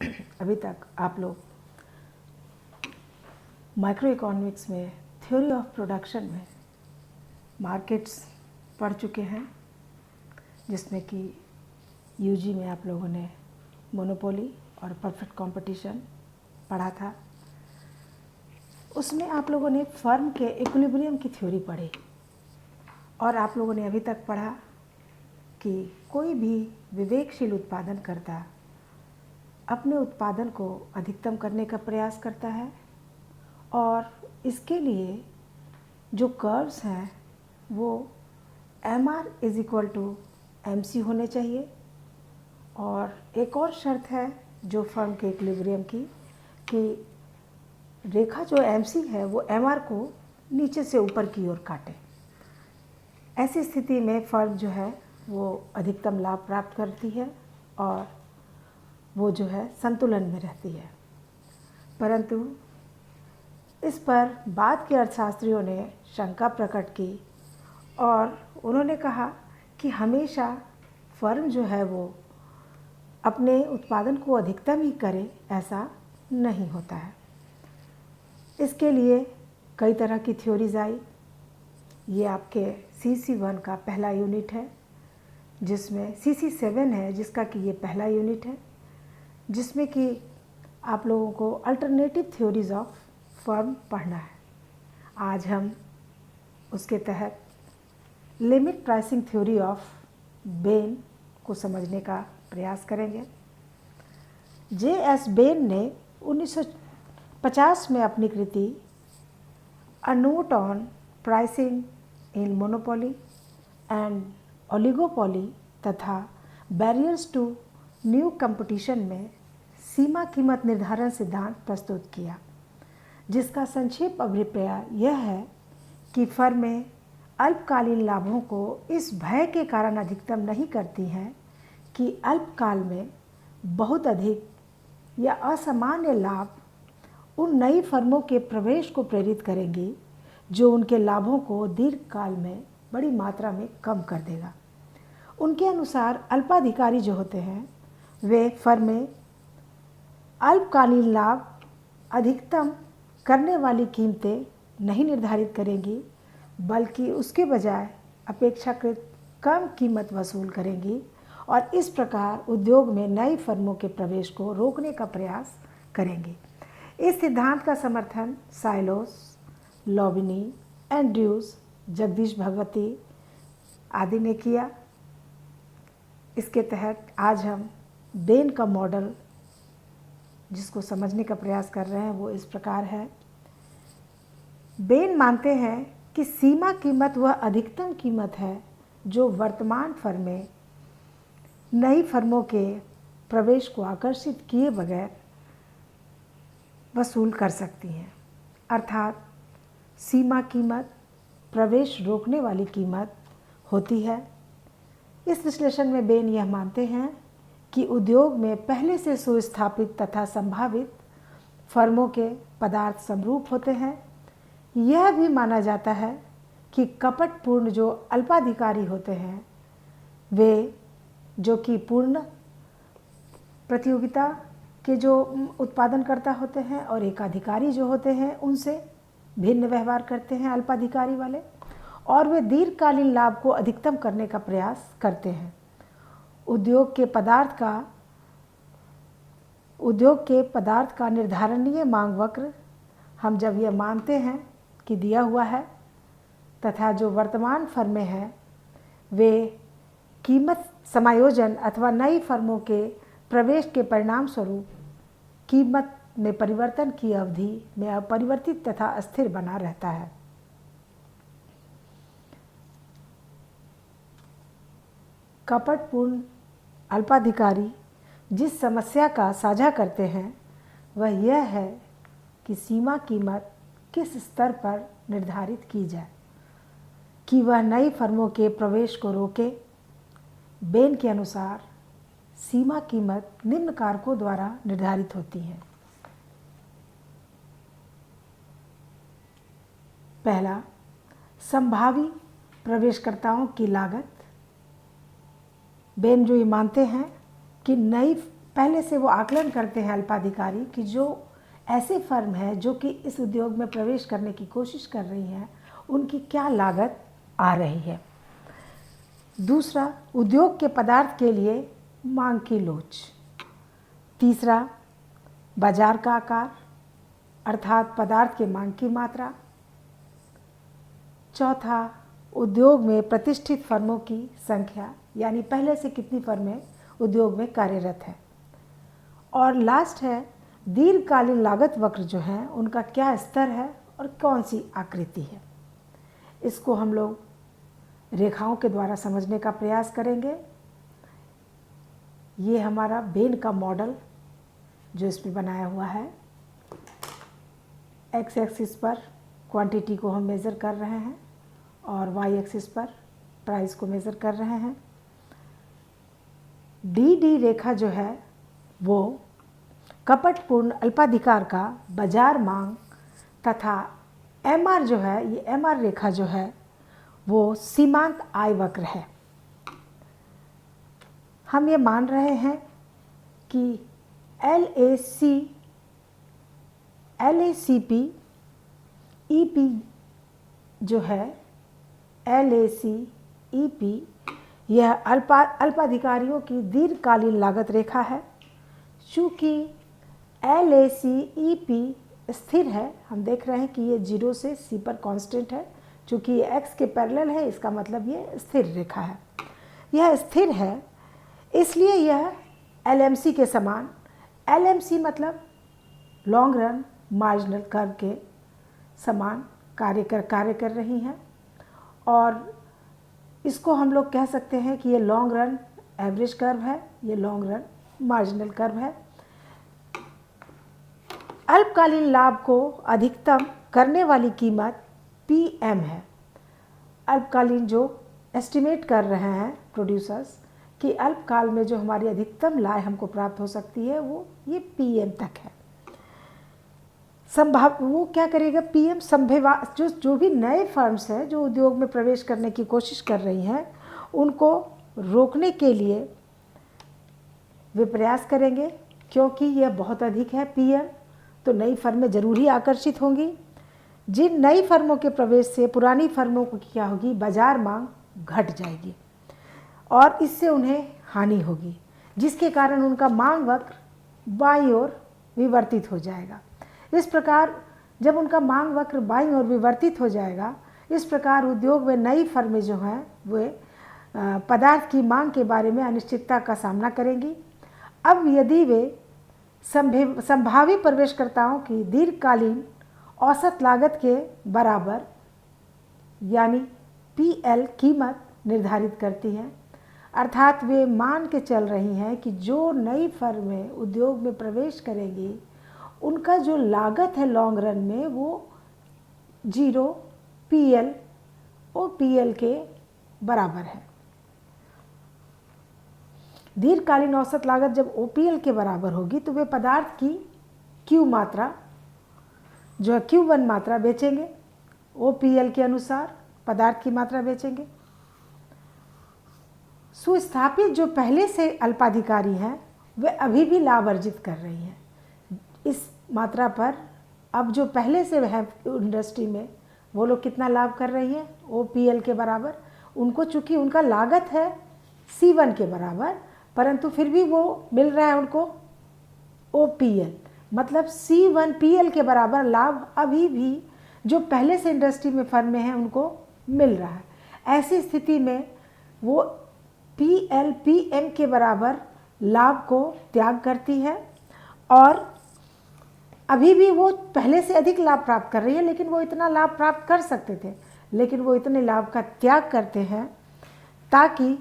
अभी तक आप लोग माइक्रो इकोनॉमिक्स में थ्योरी ऑफ प्रोडक्शन में मार्केट्स पढ़ चुके हैं, जिसमें कि यूजी में आप लोगों ने मोनोपोली और परफेक्ट कंपटीशन पढ़ा था। उसमें आप लोगों ने फर्म के इक्विलिब्रियम की थ्योरी पढ़ी और आप लोगों ने अभी तक पढ़ा कि कोई भी विवेकशील उत्पादनकर्ता अपने उत्पादन को अधिकतम करने का प्रयास करता है और इसके लिए जो कर्व्स हैं वो MR = MC होने चाहिए। और एक और शर्त है जो फर्म के इक्विलिब्रियम की कि रेखा जो MC है वो MR को नीचे से ऊपर की ओर काटे। ऐसी स्थिति में फर्म जो है वो अधिकतम लाभ प्राप्त करती है और वो जो है संतुलन में रहती है। परंतु इस पर बाद के अर्थशास्त्रियों ने शंका प्रकट की और उन्होंने कहा कि हमेशा फर्म जो है वो अपने उत्पादन को अधिकतम ही करे, ऐसा नहीं होता है। इसके लिए कई तरह की थ्योरीज आई। ये आपके CC1 का पहला यूनिट है, जिसमें CC7 है जिसका कि ये पहला यूनिट है, जिसमें कि आप लोगों को अल्टरनेटिव थ्योरीज ऑफ फर्म पढ़ना है। आज हम उसके तहत limit pricing theory of Ben को समझने का प्रयास करेंगे। J.S. बेन ने 1950 में अपनी कृति a note on pricing in monopoly and oligopoly तथा बैरियर्स टू न्यू कंपटीशन में सीमा कीमत निर्धारण सिद्धांत प्रस्तुत किया, जिसका संक्षिप्त अभिप्राय यह है कि फर्में अल्पकालीन लाभों को इस भय के कारण अधिकतम नहीं करती हैं कि अल्पकाल में बहुत अधिक या असामान्य लाभ उन नई फर्मों के प्रवेश को प्रेरित करेंगी जो उनके लाभों को दीर्घकाल में बड़ी मात्रा में कम कर देगा। उनके अनुसार अल्पाधिकारी जो होते हैं वे फर्में अल्पकालीन लाभ अधिकतम करने वाली कीमतें नहीं निर्धारित करेंगी, बल्कि उसके बजाय अपेक्षाकृत कम कीमत वसूल करेंगी और इस प्रकार उद्योग में नई फर्मों के प्रवेश को रोकने का प्रयास करेंगी। इस सिद्धांत का समर्थन साइलोस, लोबिनी, एंड्रयूज, जगदीश भगवती आदि ने किया। इसके तहत आज हम बेन का मॉडल जिसको समझने का प्रयास कर रहे हैं वो इस प्रकार है। बेन मानते हैं कि सीमा कीमत वह अधिकतम कीमत है जो वर्तमान फर्में नई फर्मों के प्रवेश को आकर्षित किए बगैर वसूल कर सकती हैं। अर्थात सीमा कीमत प्रवेश रोकने वाली कीमत होती है। इस विश्लेषण में बेन यह मानते हैं कि उद्योग में पहले से सुस्थापित तथा संभावित फर्मों के पदार्थ समरूप होते हैं। यह भी माना जाता है कि कपटपूर्ण जो अल्पाधिकारी होते हैं वे जो कि पूर्ण प्रतियोगिता के जो उत्पादनकर्ता होते हैं और एकाधिकारी जो होते हैं उनसे भिन्न व्यवहार करते हैं अल्पाधिकारी वाले, और वे दीर्घकालीन लाभ को अधिकतम करने का प्रयास करते हैं। उद्योग के पदार्थ का निर्धारणीय मांग वक्र हम जब यह मानते हैं कि दिया हुआ है तथा जो वर्तमान फर्में हैं वे कीमत समायोजन अथवा नई फर्मों के प्रवेश के परिणाम स्वरूप कीमत में परिवर्तन की अवधि में अपरिवर्तित तथा अस्थिर बना रहता है। कपटपूर्ण अल्पाधिकारी जिस समस्या का साझा करते हैं वह यह है कि सीमा कीमत किस स्तर पर निर्धारित की जाए कि वह नई फर्मों के प्रवेश को रोके। बेन के अनुसार सीमा कीमत निम्न कारकों द्वारा निर्धारित होती है। पहला, संभावी प्रवेशकर्ताओं की लागत। बेन जो ये मानते हैं कि नई पहले से वो आकलन करते हैं अल्पाधिकारी कि जो ऐसे फर्म है जो कि इस उद्योग में प्रवेश करने की कोशिश कर रही हैं उनकी क्या लागत आ रही है। दूसरा, उद्योग के पदार्थ के लिए मांग की लोच। तीसरा, बाजार का आकार अर्थात पदार्थ के मांग की मात्रा। चौथा, उद्योग में प्रतिष्ठित फर्मों की संख्या, यानी पहले से कितनी फर्में उद्योग में कार्यरत है। और लास्ट है, दीर्घकालीन लागत वक्र जो है उनका क्या स्तर है और कौन सी आकृति है। इसको हम लोग रेखाओं के द्वारा समझने का प्रयास करेंगे। ये हमारा बेन का मॉडल जो इसमें बनाया हुआ है, एक्स एक्सिस पर क्वांटिटी को हम मेज़र कर रहे हैं और वाई एक्सिस पर प्राइस को मेज़र कर रहे हैं। डी डी रेखा जो है वो कपटपूर्ण अल्पाधिकार का बाजार मांग तथा एम आर जो है, ये एम आर रेखा जो है वो सीमांत आय वक्र है। हम ये मान रहे हैं कि LACP EP जो है, LACEP यह अल्पाधिकारियों की दीर्घकालीन लागत रेखा है। चूँकि LACEP स्थिर है, हम देख रहे हैं कि ये 0 से C पर कांस्टेंट है। चूँकि ये x के पैरेलल है, इसका मतलब ये स्थिर रेखा है। यह स्थिर है इसलिए यह LMC के समान, LMC मतलब लॉन्ग रन मार्जिनल कर्व के समान कार्य कर रही हैं। और इसको हम लोग कह सकते हैं कि ये लॉन्ग रन एवरेज कर्व है, ये लॉन्ग रन मार्जिनल कर्व है। अल्पकालीन लाभ को अधिकतम करने वाली कीमत PM है। अल्पकालीन जो एस्टिमेट कर रहे हैं प्रोड्यूसर्स कि अल्पकाल में जो हमारी अधिकतम लाभ हमको प्राप्त हो सकती है वो ये PM तक है। वो क्या करेगा, PM जो भी नए फर्म्स हैं जो उद्योग में प्रवेश करने की कोशिश कर रही हैं उनको रोकने के लिए वे प्रयास करेंगे, क्योंकि यह बहुत अधिक है PM, तो नई फर्में जरूर ही आकर्षित होंगी। जिन नई फर्मों के प्रवेश से पुरानी फर्मों को क्या होगी, बाजार मांग घट जाएगी और इससे उन्हें हानि होगी, जिसके कारण उनका मांग वक्र बाईं ओर विवर्तित हो जाएगा। इस प्रकार जब उनका मांग वक्र बाईं ओर विवर्तित हो जाएगा, इस प्रकार उद्योग में नई फर्में जो हैं वे पदार्थ की मांग के बारे में अनिश्चितता का सामना करेंगी। अब यदि वे संभावी प्रवेशकर्ताओं की दीर्घकालीन औसत लागत के बराबर यानी PL कीमत निर्धारित करती हैं, अर्थात वे मान के चल रही हैं कि जो नई फर्में उद्योग में प्रवेश करेंगी उनका जो लागत है लॉन्ग रन में वो 0 PL और PL के बराबर है। दीर्घकालीन औसत लागत जब OPL के बराबर होगी तो वे पदार्थ की Q मात्रा जो है Q1 मात्रा बेचेंगे, OPL के अनुसार पदार्थ की मात्रा बेचेंगे। सुस्थापित जो पहले से अल्पाधिकारी हैं वे अभी भी लाभ अर्जित कर रही हैं इस मात्रा पर। अब जो पहले से है इंडस्ट्री में वो लोग कितना लाभ कर रही हैं, OPL के बराबर। उनको चूँकि उनका लागत है C1 के बराबर, परंतु फिर भी वो मिल रहा है उनको OPL, मतलब C1 PL के बराबर लाभ अभी भी जो पहले से इंडस्ट्री में फर्में हैं उनको मिल रहा है। ऐसी स्थिति में वो PL PM के बराबर लाभ को त्याग करती है और अभी भी वो पहले से अधिक लाभ प्राप्त कर रही है, लेकिन वो इतना लाभ प्राप्त कर सकते थे, लेकिन वो इतने लाभ का त्याग करते हैं ताकि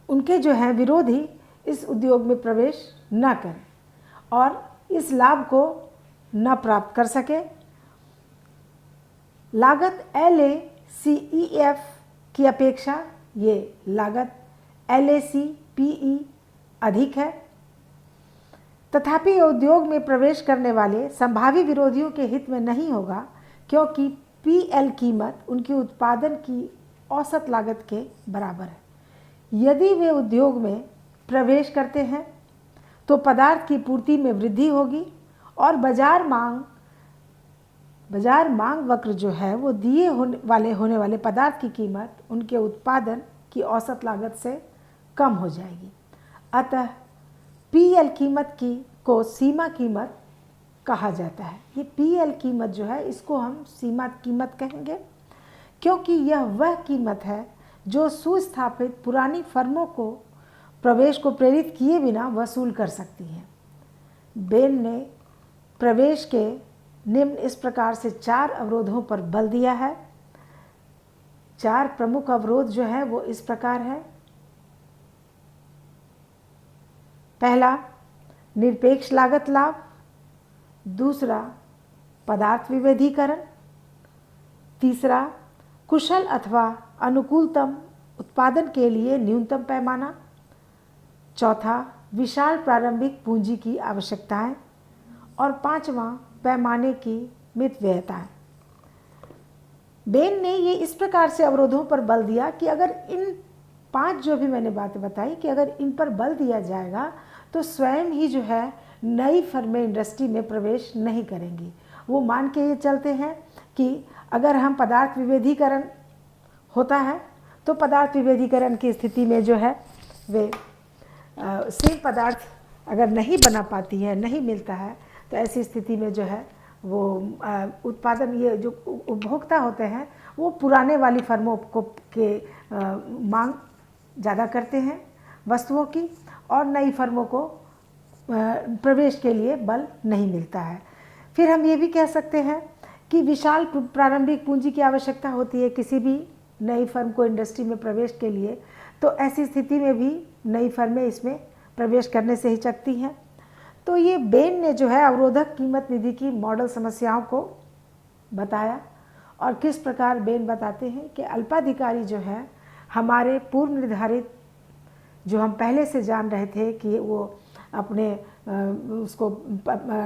उनके जो हैं विरोधी इस उद्योग में प्रवेश न करें और इस लाभ को न प्राप्त कर सके। लागत LACEF की अपेक्षा ये लागत LACPE अधिक है। तथापि उद्योग में प्रवेश करने वाले संभावी विरोधियों के हित में नहीं होगा, क्योंकि PL कीमत उनकी उत्पादन की औसत लागत के बराबर है। यदि वे उद्योग में प्रवेश करते हैं तो पदार्थ की पूर्ति में वृद्धि होगी और बाजार मांग वक्र जो है वो दिए होने वाले पदार्थ की कीमत उनके उत्पादन की औसत लागत से कम हो जाएगी। अतः पीएल कीमत को सीमा कीमत कहा जाता है। ये पीएल कीमत जो है इसको हम सीमा कीमत कहेंगे, क्योंकि यह वह कीमत है जो सुस्थापित पुरानी फर्मों को प्रवेश को प्रेरित किए बिना वसूल कर सकती हैं। बेन ने प्रवेश के निम्न इस प्रकार से 4 अवरोधों पर बल दिया है। 4 प्रमुख अवरोध जो है वो इस प्रकार है। पहला, निरपेक्ष लागत लाभ। दूसरा, पदार्थ विभेदीकरण। तीसरा, कुशल अथवा अनुकूलतम उत्पादन के लिए न्यूनतम पैमाना। चौथा, विशाल प्रारंभिक पूंजी की आवश्यकताएं। और पांचवां, पैमाने की मितव्ययताएं। बेन ने ये इस प्रकार से अवरोधों पर बल दिया कि अगर इन 5 जो भी मैंने बातें बताई कि अगर इन पर बल दिया जाएगा तो स्वयं ही जो है नई फर्में इंडस्ट्री में प्रवेश नहीं करेंगी। वो मान के ये चलते हैं कि अगर हम पदार्थ विभेदीकरण होता है तो पदार्थ विभेदीकरण की स्थिति में जो है वे सेम पदार्थ अगर नहीं बना पाती है, नहीं मिलता है, तो ऐसी स्थिति में जो है वो उत्पादन, ये जो उपभोक्ता होते हैं वो पुराने वाली फर्मों को के मांग ज़्यादा करते हैं वस्तुओं की, और नई फर्मों को प्रवेश के लिए बल नहीं मिलता है। फिर हम ये भी कह सकते हैं कि विशाल प्रारंभिक पूंजी की आवश्यकता होती है किसी भी नई फर्म को इंडस्ट्री में प्रवेश के लिए, तो ऐसी स्थिति में भी नई फर्में इसमें प्रवेश करने से हिचकती हैं। तो ये बेन ने जो है अवरोधक कीमत निधि की मॉडल समस्याओं को बताया, और किस प्रकार बेन बताते हैं कि अल्पाधिकारी जो है हमारे पूर्व निर्धारित, जो हम पहले से जान रहे थे कि वो अपने उसको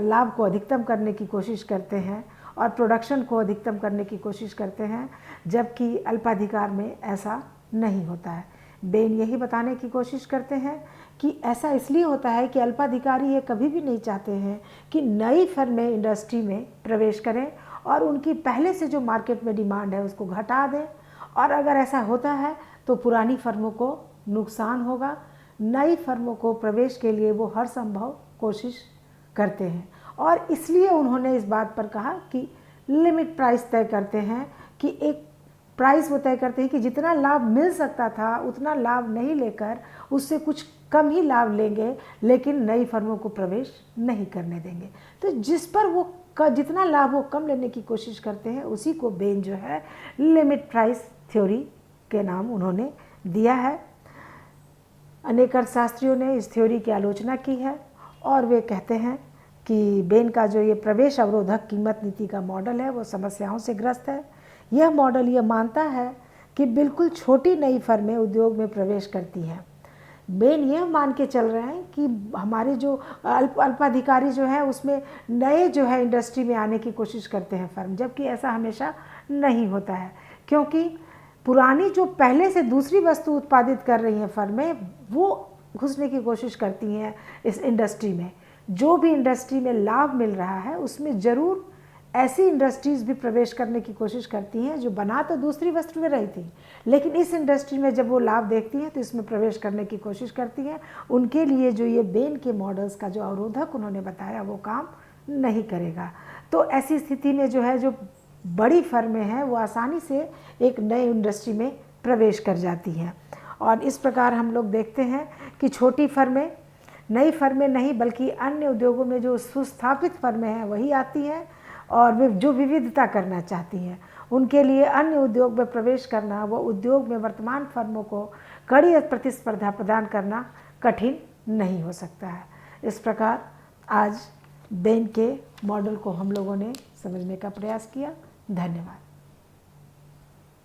लाभ को अधिकतम करने की कोशिश करते हैं और प्रोडक्शन को अधिकतम करने की कोशिश करते हैं, जबकि अल्पाधिकार में ऐसा नहीं होता है। बेन यही बताने की कोशिश करते हैं कि ऐसा इसलिए होता है कि अल्पाधिकारी ये कभी भी नहीं चाहते हैं कि नई फर्में इंडस्ट्री में प्रवेश करें और उनकी पहले से जो मार्केट में डिमांड है उसको घटा दें, और अगर ऐसा होता है तो पुरानी फर्मों को नुकसान होगा। नई फर्मों को प्रवेश के लिए वो हर संभव कोशिश करते हैं, और इसलिए उन्होंने इस बात पर कहा कि लिमिट प्राइस तय करते हैं, कि एक प्राइस वो तय करते हैं कि जितना लाभ मिल सकता था उतना लाभ नहीं लेकर उससे कुछ कम ही लाभ लेंगे, लेकिन नई फर्मों को प्रवेश नहीं करने देंगे। तो जिस पर वो जितना लाभ वो कम लेने की कोशिश करते हैं उसी को बेन जो है लिमिट प्राइस थ्योरी के नाम उन्होंने दिया है। अनेक अर्थशास्त्रियों ने इस थ्योरी की आलोचना की है, और वे कहते हैं कि बेन का जो ये प्रवेश अवरोधक कीमत नीति का मॉडल है वो समस्याओं से ग्रस्त है। यह मॉडल ये मानता है कि बिल्कुल छोटी नई फर्में उद्योग में प्रवेश करती हैं। बेन यह मान के चल रहे हैं कि हमारे जो अल्पाधिकारी जो है उसमें नए जो है इंडस्ट्री में आने की कोशिश करते हैं फर्म, जबकि ऐसा हमेशा नहीं होता है, क्योंकि पुरानी जो पहले से दूसरी वस्तु उत्पादित कर रही हैं फर्में वो घुसने की कोशिश करती हैं इस इंडस्ट्री में। जो भी इंडस्ट्री में लाभ मिल रहा है उसमें ज़रूर ऐसी इंडस्ट्रीज़ भी प्रवेश करने की कोशिश करती हैं जो बना तो दूसरी वस्तु में रही थी, लेकिन इस इंडस्ट्री में जब वो लाभ देखती हैं तो इसमें प्रवेश करने की कोशिश करती हैं। उनके लिए जो ये बेन के मॉडल्स का जो अवरोधक उन्होंने बताया वो काम नहीं करेगा। तो ऐसी स्थिति में जो है जो बड़ी फर्में हैं वो आसानी से एक नई इंडस्ट्री में प्रवेश कर जाती हैं, और इस प्रकार हम लोग देखते हैं कि छोटी फर्में, नई फर्में नहीं बल्कि अन्य उद्योगों में जो सुस्थापित फर्में हैं वही आती हैं, और वे जो विविधता करना चाहती हैं उनके लिए अन्य उद्योग में प्रवेश करना, वो उद्योग में वर्तमान फर्मों को कड़ी प्रतिस्पर्धा प्रदान करना कठिन नहीं हो सकता है। इस प्रकार आज बेन के मॉडल को हम लोगों ने समझने का प्रयास किया। धन्यवाद।